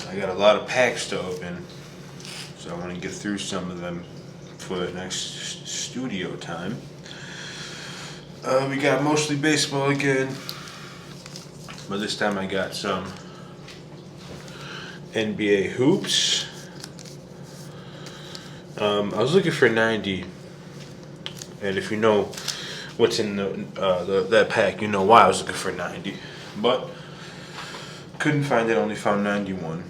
I got a lot of packs to open, so I want to get through some of them for the next studio time. We got mostly baseball again, but this time I got some NBA hoops. I was looking for 90, and if you know what's in that pack, you know why I was looking for 90. But couldn't find it, only found 91.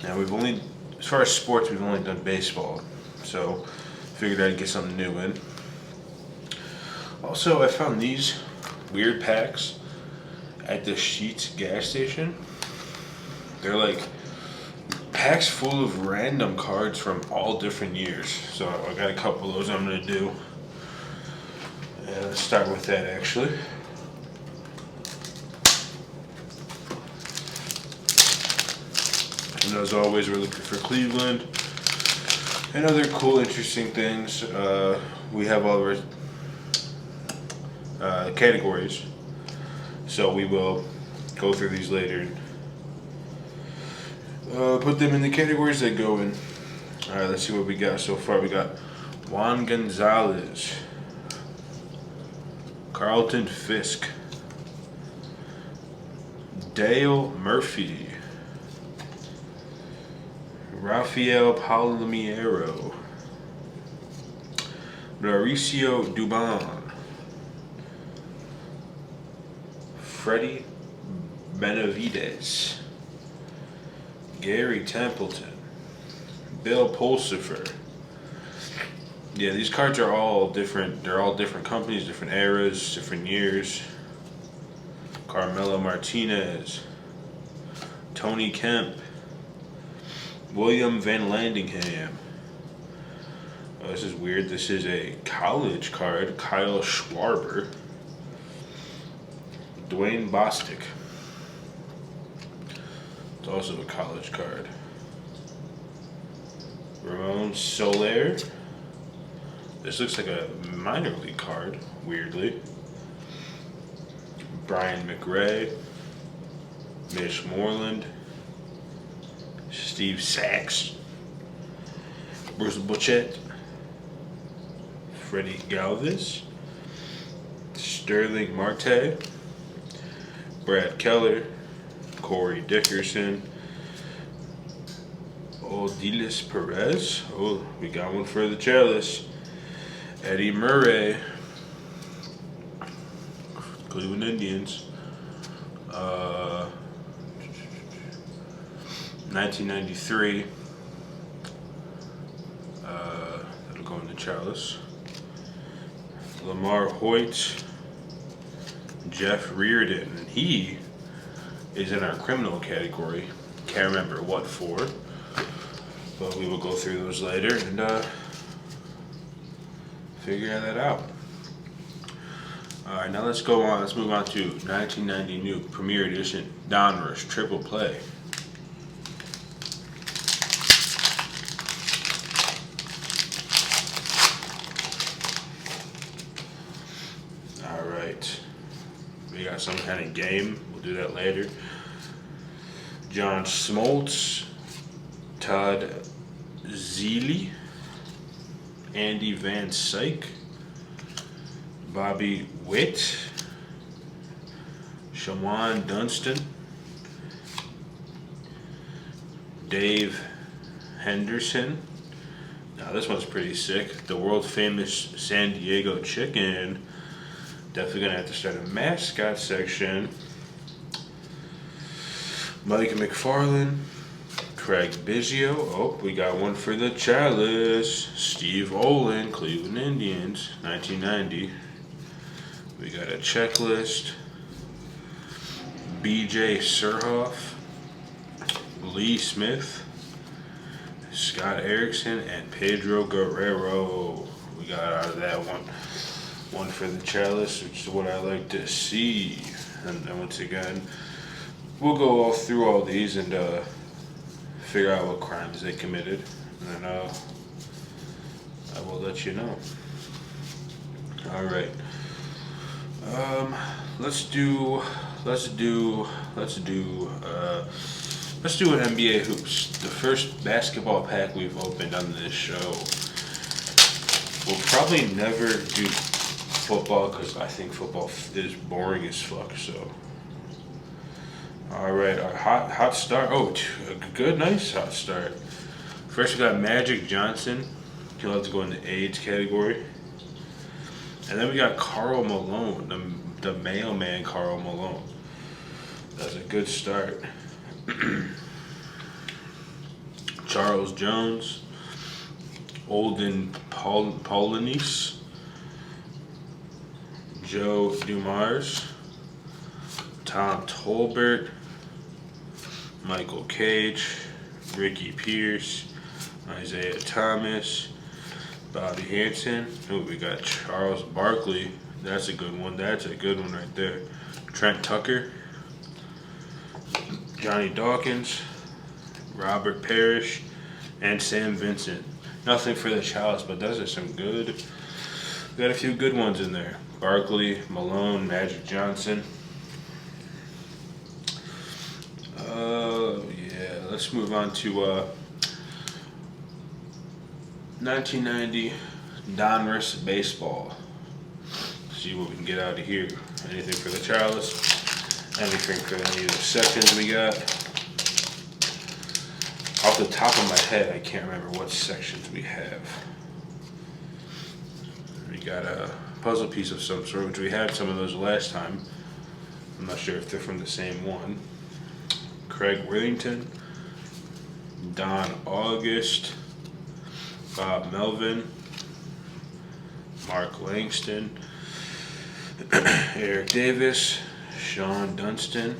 Now we've only, as far as sports, we've only done baseball, so figured I'd get something new in. Also, I found these weird packs at the Sheetz gas station. They're like packs full of random cards from all different years. So I got a couple of those I'm gonna do. And let's start with that actually. And as always, we're looking for Cleveland and other cool, interesting things. We have all of our categories, so we will go through these later. Put them in the categories they go in. All right, let's see what we got so far. We got Juan Gonzalez, Carlton Fisk, Dale Murphy, Rafael Palmiero, Mauricio Dubon, Freddie Benavides, Gary Templeton, Bill Pulsifer. Yeah, these cards are all different. They're all different companies, different eras, different years. Carmelo Martinez, Tony Kemp, William Van Landingham. Oh, this is weird. This is a college card. Kyle Schwarber, Dwayne Bostic. It's also a college card. Ramon Soler. This looks like a minor league card, weirdly. Brian McRae, Mitch Moreland, Steve Sachs, Bruce Bochet, Freddie Galvis, Sterling Marte, Brad Keller, Corey Dickerson, Odilis Perez. Oh, we got one for the chalice. Eddie Murray, Cleveland Indians. 1993. That'll go in the chalice. Lamar Hoyt, Jeff Reardon, and he is in our criminal category. Can't remember what for, but we will go through those later and figure that out. Alright, now let's go on. Let's move on to 1990 New Premier Edition Donruss Triple Play. Alright. We got some kind of game. We'll do that later. John Smoltz, Todd Zeile, Andy Van Syke, Bobby Witt, Shawan Dunston, Dave Henderson. Now this one's pretty sick. The world famous San Diego Chicken. Definitely gonna have to start a mascot section. Mike McFarland, Craig Biggio. Oh, we got one for the chalice. Steve Olin, Cleveland Indians, 1990. We got a checklist. BJ Surhoff, Lee Smith, Scott Erickson, and Pedro Guerrero. We got out of that one. One for the chalice, which is what I like to see. And then once again, we'll go all through all these and figure out what crimes they committed, and I will let you know. All right. Let's do Let's do an NBA hoops. The first basketball pack we've opened on this show. We'll probably never do football because I think football is boring as fuck. So, all right, our hot start. Oh, a good, nice hot start. First, we got Magic Johnson. He'll have to go in the AIDS category. And then we got Karl Malone, the mailman Karl Malone. That's a good start. Charles Jones, Olden Polynice, Joe Dumars, Tom Tolbert, Michael Cage, Ricky Pierce, Isaiah Thomas, Bobby Hansen. Oh, we got Charles Barkley. That's a good one. That's a good one right there. Trent Tucker, Johnny Dawkins, Robert Parrish, and Sam Vincent. Nothing for the Chalice, but those are some good. We got a few good ones in there. Barkley, Malone, Magic Johnson. Yeah, let's move on to 1990 Donruss Baseball. See what we can get out of here. Anything for the Chalice? Anything for any of the sections we got? Off the top of my head, I can't remember what sections we have. We got a puzzle piece of some sort, which we had some of those last time. I'm not sure if they're from the same one. Craig Worthington, Don August, Bob Melvin, Mark Langston, Eric Davis, Sean Dunston,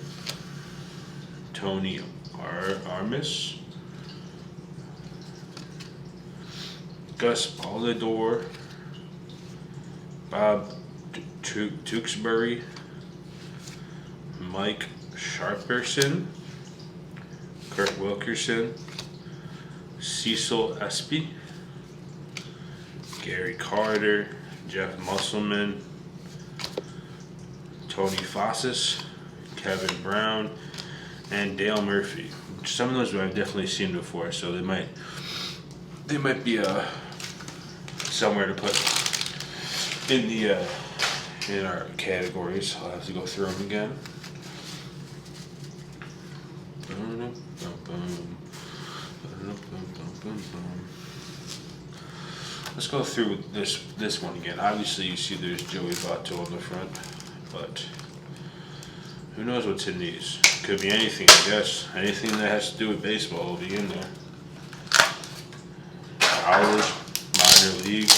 Tony Armis, Gus Polidor, Bob Tewksbury, Mike Sharperson, Kirk Wilkerson, Cecil Espy, Gary Carter, Jeff Musselman, Tony Fossis, Kevin Brown, and Dale Murphy. Some of those I've definitely seen before, so they might be somewhere to put in the in our categories. I'll have to go through them again. Let's go through this one again. Obviously, you see there's Joey Votto on the front, but who knows what's in these? Could be anything, I guess. Anything that has to do with baseball will be in there. College, minor league.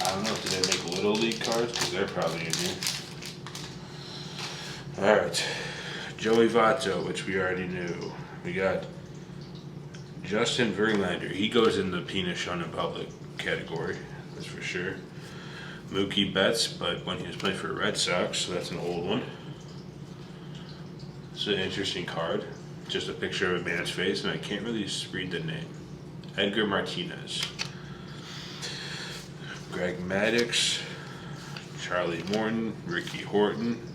I don't know, did they make little league cards? Because they're probably in here. Alright, Joey Votto, which we already knew. We got Justin Verlander. He goes in the penis shown in public category, that's for sure. Mookie Betts, but when he was playing for Red Sox, so that's an old one. It's an interesting card. Just a picture of a man's face, and I can't really read the name. Edgar Martinez. Greg Maddux, Charlie Morton, Ricky Horton.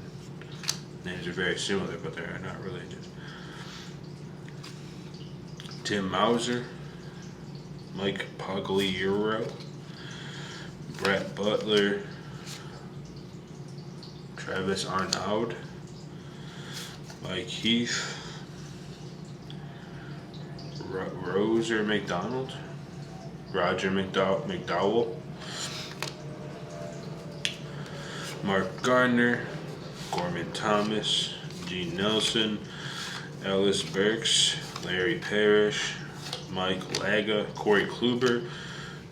Names are very similar, but they're not related. Tim Mauser, Mike Pagliaro, Brett Butler, Travis Arnaud, Mike Heath, Roger McDowell, Mark Gardner, Gorman Thomas, Gene Nelson, Ellis Burks, Larry Parrish, Mike Laga, Corey Kluber,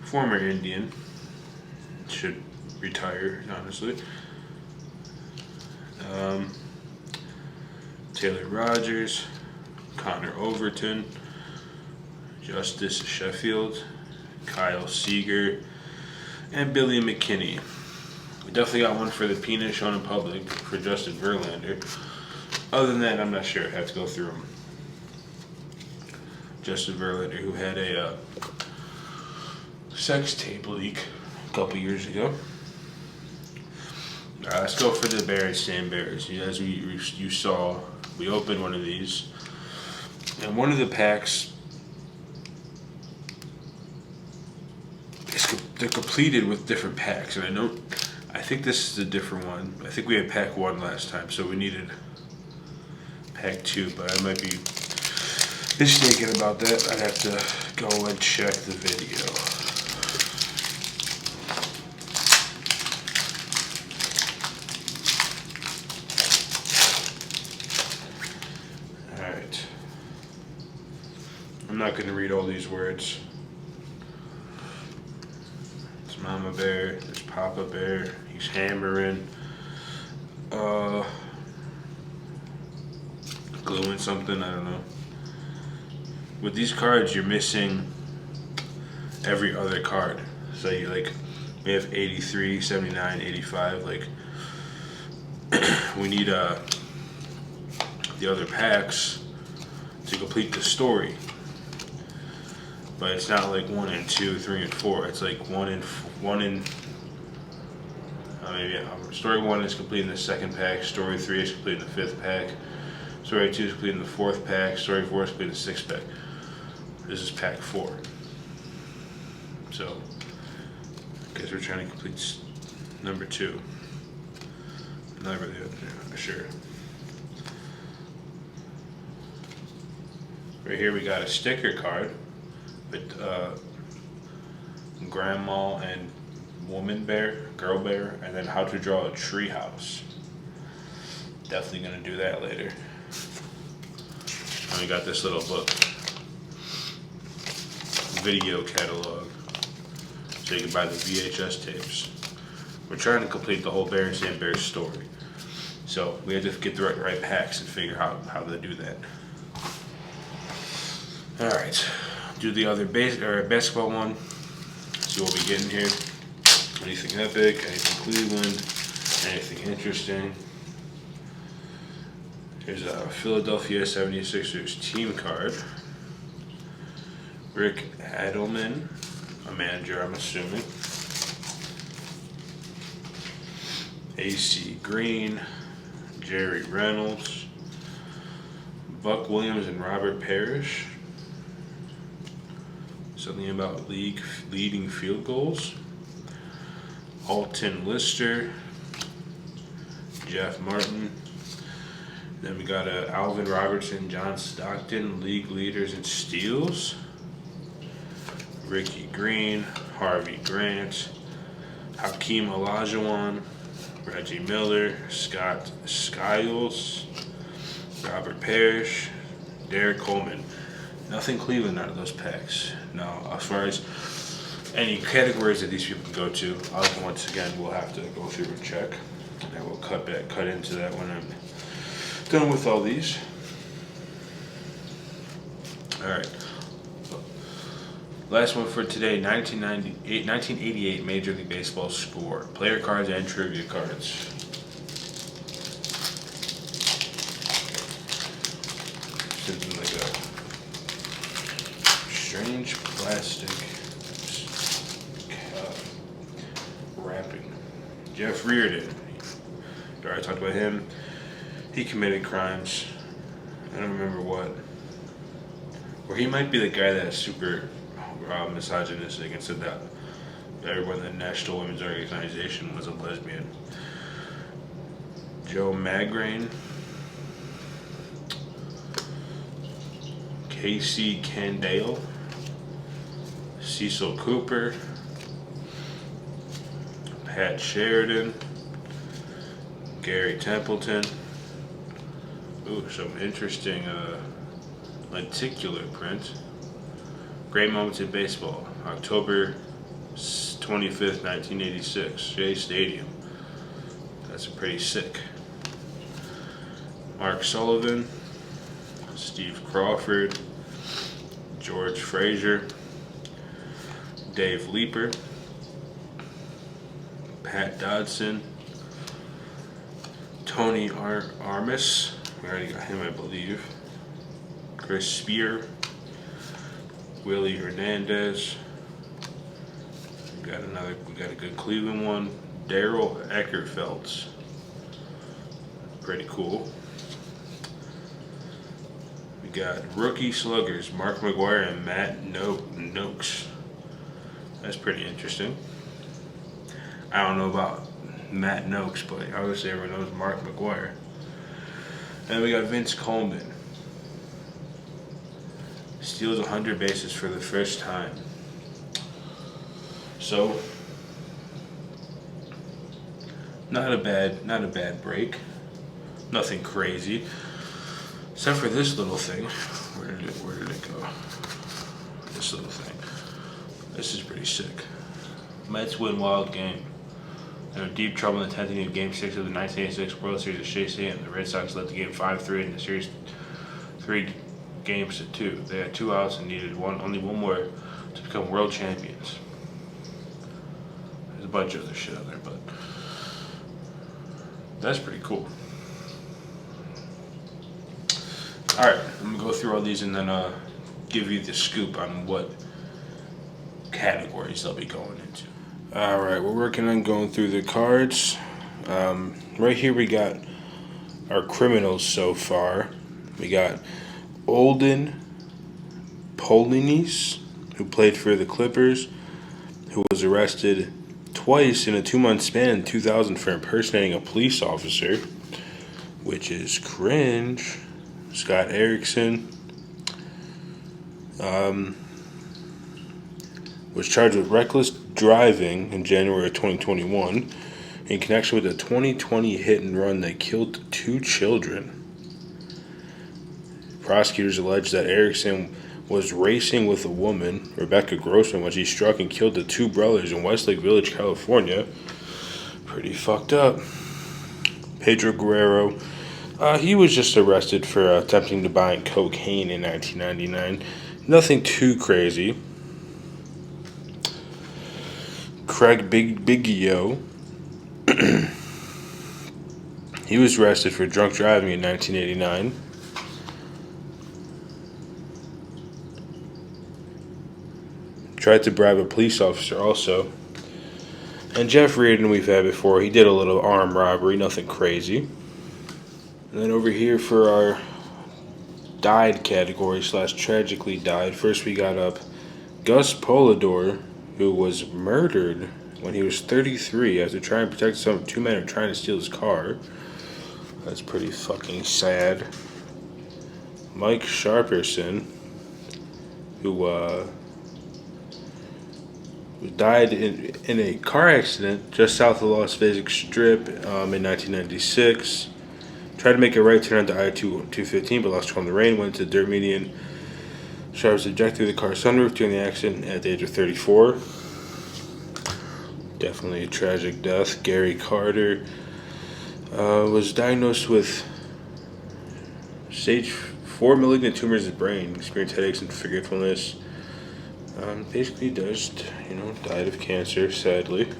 former Indian, should retire, honestly. Taylor Rogers, Connor Overton, Justice Sheffield, Kyle Seager, and Billy McKinney. We definitely got one for the penis shown in public for Justin Verlander. Other than that, I'm not sure. I have to go through them. Justin Verlander, who had a sex tape leak a couple years ago. Alright, let's go for the Berenstain Bears. As you saw, we opened one of these, and one of the packs they're completed with different packs, and I think this is a different one. I think we had pack 1 last time, so we needed pack 2, but I might be mistaken about that. I'd have to go and check the video. Alright. I'm not going to read all these words. It's Mama Bear, there's Papa Bear, he's hammering, gluing something, I don't know. With these cards, you're missing every other card. So you we have 83, 79, 85, we need the other packs to complete the story. But it's not like 1 and 2, 3 and 4. It's like story 1 is complete in the 2nd pack. Story 3 is complete in the 5th pack. Story 2 is complete in the 4th pack. Story 4 is complete in the 6th pack. This is pack 4. So, I guess we're trying to complete number 2. Not really sure. Right here we got a sticker card with Grandma and Woman Bear, Girl Bear, and then how to draw a tree house. Definitely gonna do that later. And we got this little book, video catalog, so you can buy the VHS tapes. We're trying to complete the whole Berenstain Bears story, so we had to get the right packs and figure out how to do that. All right, do the other basketball one. See what we get in here. Anything epic? Anything Cleveland? Anything interesting? Here's a Philadelphia 76ers team card. Rick Adelman, a manager, I'm assuming. AC Green, Jerry Reynolds, Buck Williams and Robert Parrish. Something about leading field goals. Alton Lister, Jeff Martin. Then we got Alvin Robertson, John Stockton, league leaders in steals. Ricky Green, Harvey Grant, Hakeem Olajuwon, Reggie Miller, Scott Skiles, Robert Parrish, Derek Coleman. Nothing Cleveland out of those packs. No, as far as any categories that these people can go to, once again, we'll have to go through and check. And we'll cut into that when I'm done with all these. All right. Last one for today, 1988 Major League Baseball score. Player cards and trivia cards. Something like a strange plastic wrapping. Jeff Reardon. I already talked about him. He committed crimes. I don't remember what. Or he might be the guy that's super misogynistic and said that everyone in the National Women's Organization was a lesbian. Joe Magrain. Casey Candale. Cecil Cooper. Pat Sheridan. Gary Templeton. Ooh, some interesting lenticular print. Great moments in baseball. October 25th, 1986. Shea Stadium. That's pretty sick. Mark Sullivan. Steve Crawford. George Frazier. Dave Leeper. Pat Dodson. Tony Armas. We already got him, I believe. Chris Spear. Willie Hernandez. We got a good Cleveland one. Daryl Eckerfelds. Pretty cool. We got rookie sluggers Mark McGwire and Matt Noakes. That's pretty interesting. I don't know about Matt Noakes, but obviously everyone knows Mark McGwire. And we got Vince Coleman. Steals 100 bases for the first time. So, not a bad break. Nothing crazy. Except for this little thing. Where did it go? This little thing. This is pretty sick. Mets win wild game. They're in deep trouble in the 10th inning of Game 6 of the 1986 World Series at Shea Stadium. The Red Sox led the game 5-3 in the series 3 games to 2. They had 2 outs and needed only one more to become world champions. There's a bunch of other shit out there, but that's pretty cool. Alright, I'm going to go through all these and then give you the scoop on what categories they'll be going into. Alright, we're working on going through the cards. Right here we got our criminals so far. We got Olden Polinis, who played for the Clippers, who was arrested twice in a 2-month span in 2000 for impersonating a police officer, which is cringe. Scott Erickson was charged with reckless driving in January of 2021 in connection with a 2020 hit and run that killed 2 children. Prosecutors allege that Erickson was racing with a woman, Rebecca Grossman, when she struck and killed the 2 brothers in Westlake Village, California. Pretty fucked up. Pedro Guerrero, he was just arrested for attempting to buy cocaine in 1999. Nothing too crazy. Craig Biggio, he was arrested for drunk driving in 1989. Tried to bribe a police officer also. And Jeff Reardon we've had before. He did a little armed robbery, nothing crazy. And then over here for our died category / tragically died. First we got up Gus Polidor, who was murdered when he was 33 after trying to protect 2 men who were trying to steal his car. That's pretty fucking sad. Mike Sharperson, who died in a car accident just south of Las Vegas Strip in 1996. Tried to make a right turn onto I-215, but lost control in the rain, went to the dirt median. Sharp was ejected through the car's sunroof during the accident at the age of 34. Definitely a tragic death. Gary Carter was diagnosed with stage 4 malignant tumors in his brain, experienced headaches and forgetfulness. Basically just, died of cancer, sadly.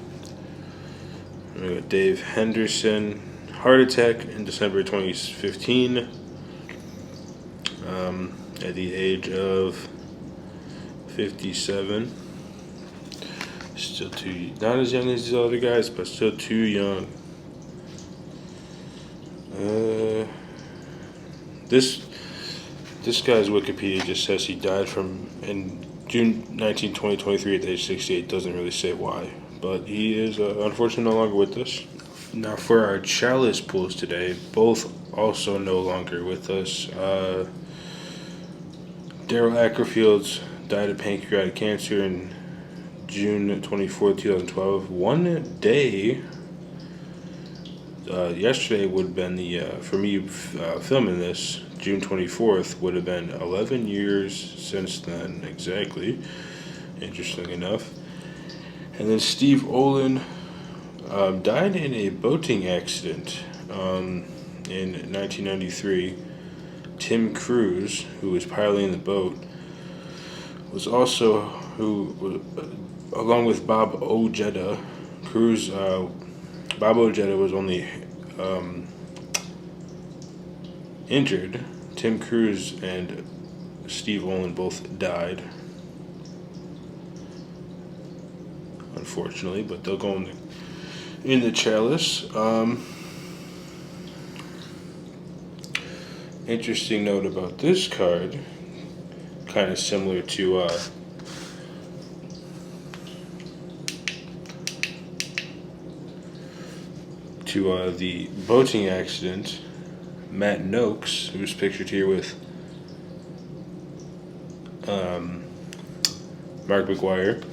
We got Dave Henderson, heart attack in December 2015, at the age of 57. Still not as young as these other guys, but still too young. This guy's Wikipedia just says he died in June 19, 2023 at the age 68. Doesn't really say why, but he is unfortunately no longer with us. Now for our chalice pools today, both also no longer with us. Daryl Ackerfields died of pancreatic cancer in June 24, 2012. One day, yesterday would have been for me filming this, June 24th, would have been 11 years since then, exactly, interesting enough. And then Steve Olin died in a boating accident in 1993. Tim Cruz, who was piloting the boat, was also along with Bob Ojeda. Bob Ojeda was only injured. Tim Cruz and Steve Olin both died, unfortunately, but they'll go in the chalice. Interesting note about this card, kind of similar to the boating accident. Matt Noakes, who's pictured here with Mark McGuire,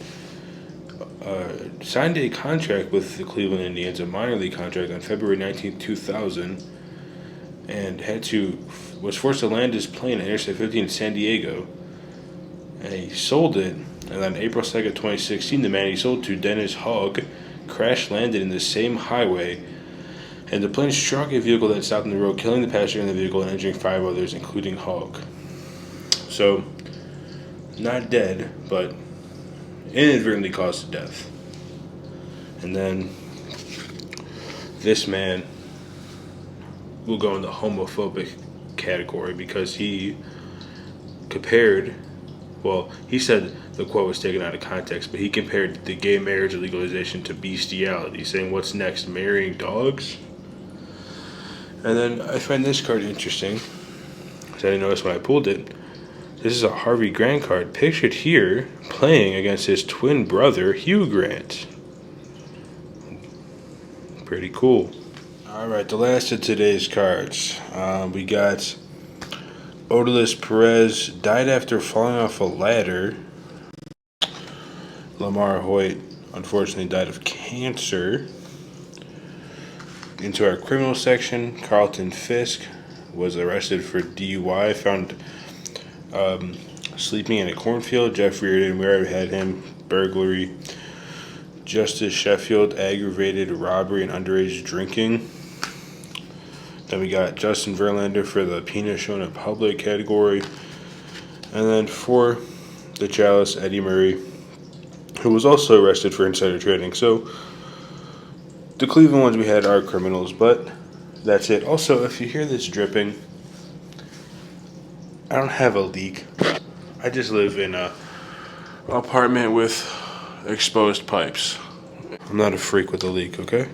signed a contract with the Cleveland Indians, a minor league contract, on February 19th, 2000, and was forced to land his plane at Interstate 50 in San Diego. And he sold it, and on April 2nd, 2016, the man he sold to, Dennis Hogg, crash landed in the same highway, and the plane struck a vehicle that stopped on the road, killing the passenger in the vehicle and injuring 5 others, including Hogg. So, not dead, but inadvertently caused death. And then this man will go in the homophobic category because he compared, well, he said the quote was taken out of context, but he compared the gay marriage legalization to bestiality, saying, what's next, marrying dogs? And then I find this card interesting, because I didn't notice when I pulled it. This is a Harvey Grant card, pictured here, playing against his twin brother, Hugh Grant. Pretty cool. Alright, the last of today's cards. We got Odalys Perez, died after falling off a ladder. Lamar Hoyt, unfortunately, died of cancer. Into our criminal section, Carlton Fisk was arrested for DUI, found sleeping in a cornfield. Jeff Reardon, we already had him, burglary. Justice Sheffield, aggravated robbery and underage drinking. Then we got Justin Verlander for the penis shown in public category. And then for the chalice, Eddie Murray, who was also arrested for insider trading. So the Cleveland ones we had are criminals, but that's it. Also, if you hear this dripping, I don't have a leak. I just live in a apartment with exposed pipes. I'm not a freak with a leak, okay?